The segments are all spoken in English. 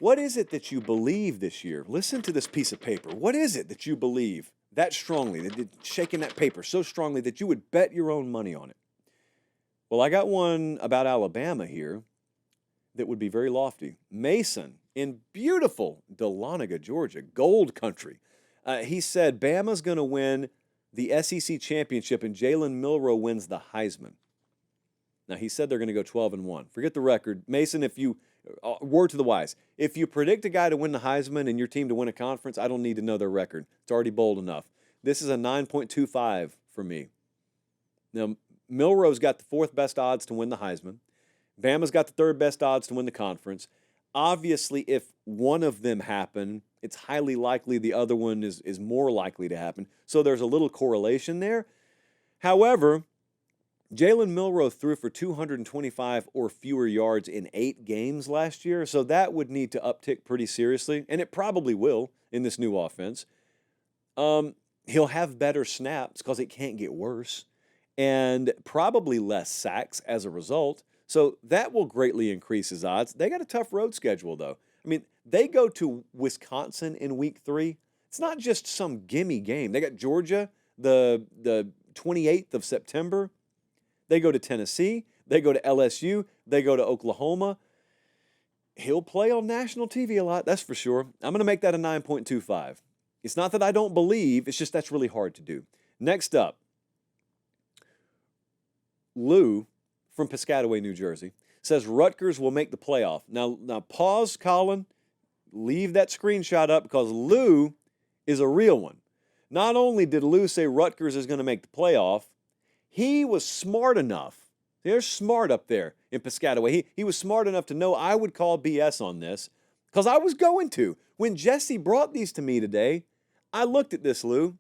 What is it that you believe this year? Listen to this piece of paper. What is it that you believe that strongly, that shaking that paper so strongly that you would bet your own money on it? Well, I got one about Alabama here that would be very lofty. Mason in beautiful Dahlonega, Georgia, gold country. He said Bama's going to win the SEC championship and Jalen Milroe wins the Heisman. Now, he said they're going to go 12-1. Forget the record. Mason, word to the wise, if you predict a guy to win the Heisman and your team to win a conference, I don't need to know their record. It's already bold enough. This is a 9.25 for me. Now, Milroe's got the fourth best odds to win the Heisman. Bama's got the third best odds to win the conference. Obviously, if one of them happen, it's highly likely the other one is more likely to happen. So there's a little correlation there. However, Jalen Milroe threw for 225 or fewer yards in 8 games last year, so that would need to uptick pretty seriously, and it probably will in this new offense. He'll have better snaps because it can't get worse, and probably less sacks as a result. So that will greatly increase his odds. They got a tough road schedule, though. I mean, they go to Wisconsin in week 3. It's not just some gimme game. They got Georgia the 28th of September. They go to Tennessee. They go to LSU. They go to Oklahoma. He'll play on national TV a lot, that's for sure. I'm going to make that a 9.25. It's not that I don't believe. It's just that's really hard to do. Next up, Lou from Piscataway, New Jersey, says Rutgers will make the playoff. Now pause, Colin. Leave that screenshot up because Lou is a real one. Not only did Lou say Rutgers is going to make the playoff, he was smart enough. They're smart up there in Piscataway. He was smart enough to know I would call BS on this because I was going to. When Jesse brought these to me today, I looked at this, Lou.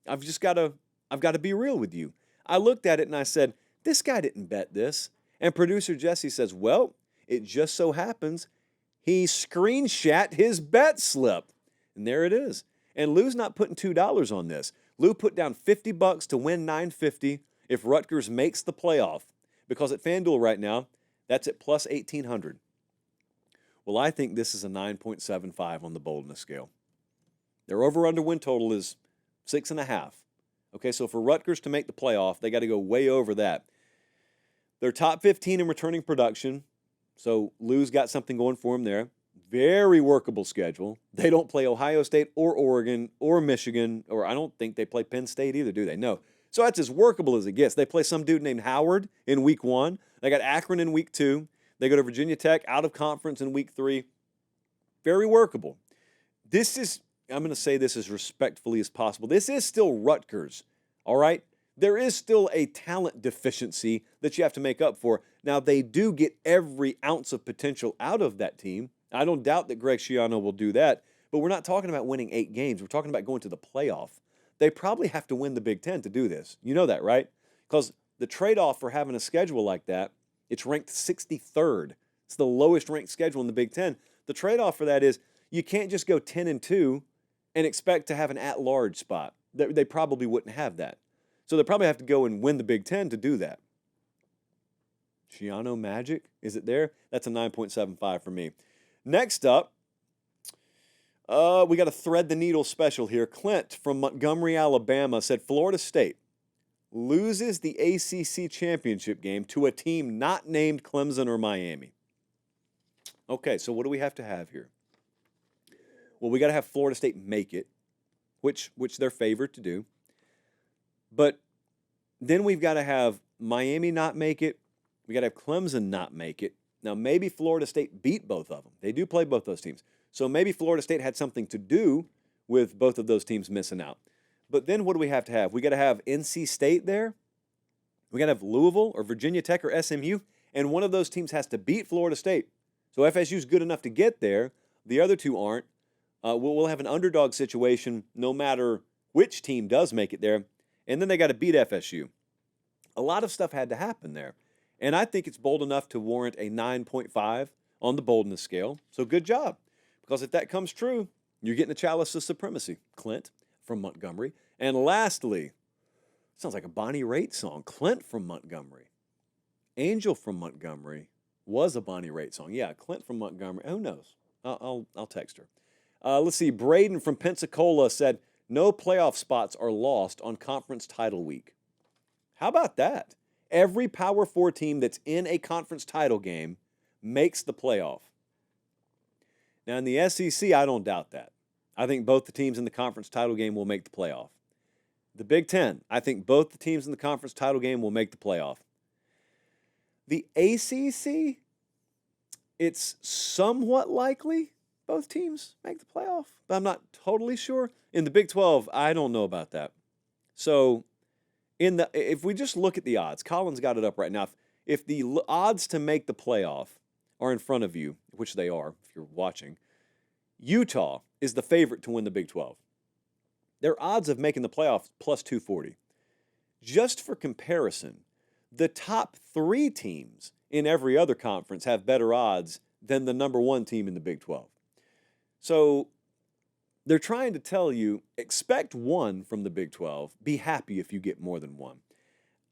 I've got to be real with you. I looked at it and I said, this guy didn't bet this. And producer Jesse says, well, it just so happens he screenshot his bet slip. And there it is. And Lou's not putting $2 on this. Lou put down $50 to win $950 if Rutgers makes the playoff. Because at FanDuel right now, that's at plus 1,800. Well, I think this is a 9.75 on the boldness scale. Their over-under win total is 6.5. Okay, so for Rutgers to make the playoff, they got to go way over that. They're top 15 in returning production, so Lou's got something going for him there. Very workable schedule. They don't play Ohio State or Oregon or Michigan, or I don't think they play Penn State either, do they? No. So that's as workable as it gets. They play some dude named Howard in week 1. They got Akron in week 2. They go to Virginia Tech out of conference in week 3. Very workable. I'm going to say this as respectfully as possible. This is still Rutgers, all right? There is still a talent deficiency that you have to make up for. Now, they do get every ounce of potential out of that team. I don't doubt that Greg Schiano will do that, but we're not talking about winning 8 games. We're talking about going to the playoff. They probably have to win the Big Ten to do this. You know that, right? Because the trade-off for having a schedule like that, it's ranked 63rd. It's the lowest ranked schedule in the Big Ten. The trade-off for that is you can't just go 10-2 and expect to have an at-large spot. They probably wouldn't have that. So they probably have to go and win the Big Ten to do that. Schiano Magic, is it there? That's a 9.75 for me. Next up, we got a thread the needle special here. Clint from Montgomery, Alabama said Florida State loses the ACC championship game to a team not named Clemson or Miami. Okay, so what do we have to have here? Well, we got to have Florida State make it, which they're favored to do. But then we've got to have Miami not make it. We got to have Clemson not make it. Now, maybe Florida State beat both of them. They do play both those teams. So maybe Florida State had something to do with both of those teams missing out. But then what do we have to have? We got to have NC State there. We got to have Louisville or Virginia Tech or SMU. And one of those teams has to beat Florida State. So FSU's good enough to get there. The other two aren't. We'll have an underdog situation no matter which team does make it there. And then they got to beat FSU. A lot of stuff had to happen there. And I think it's bold enough to warrant a 9.5 on the boldness scale. So good job. Because if that comes true, you're getting a chalice of supremacy. Clint from Montgomery. And lastly, sounds like a Bonnie Raitt song. Clint from Montgomery. Angel from Montgomery was a Bonnie Raitt song. Yeah, Clint from Montgomery. Who knows? I'll text her. Let's see. Braden from Pensacola said, no playoff spots are lost on conference title week. How about that? Every Power 4 team that's in a conference title game makes the playoff. Now, in the SEC, I don't doubt that. I think both the teams in the conference title game will make the playoff. The Big Ten, I think both the teams in the conference title game will make the playoff. The ACC, it's somewhat likely both teams make the playoff, but I'm not totally sure. In the Big 12, I don't know about that. So, if we just look at the odds, Colin's got it up right now. If the odds to make the playoff are in front of you, which they are if you're watching, Utah is the favorite to win the Big 12. Their odds of making the playoff plus 240. Just for comparison, the top 3 teams in every other conference have better odds than the number 1 team in the Big 12. So they're trying to tell you, expect 1 from the Big 12. Be happy if you get more than 1.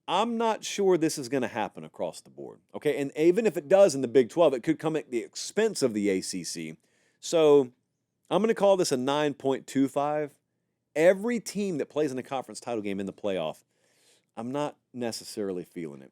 I'm not sure this is going to happen across the board. Okay, and even if it does in the Big 12, it could come at the expense of the ACC. So I'm going to call this a 9.25. Every team that plays in the conference title game in the playoff, I'm not necessarily feeling it.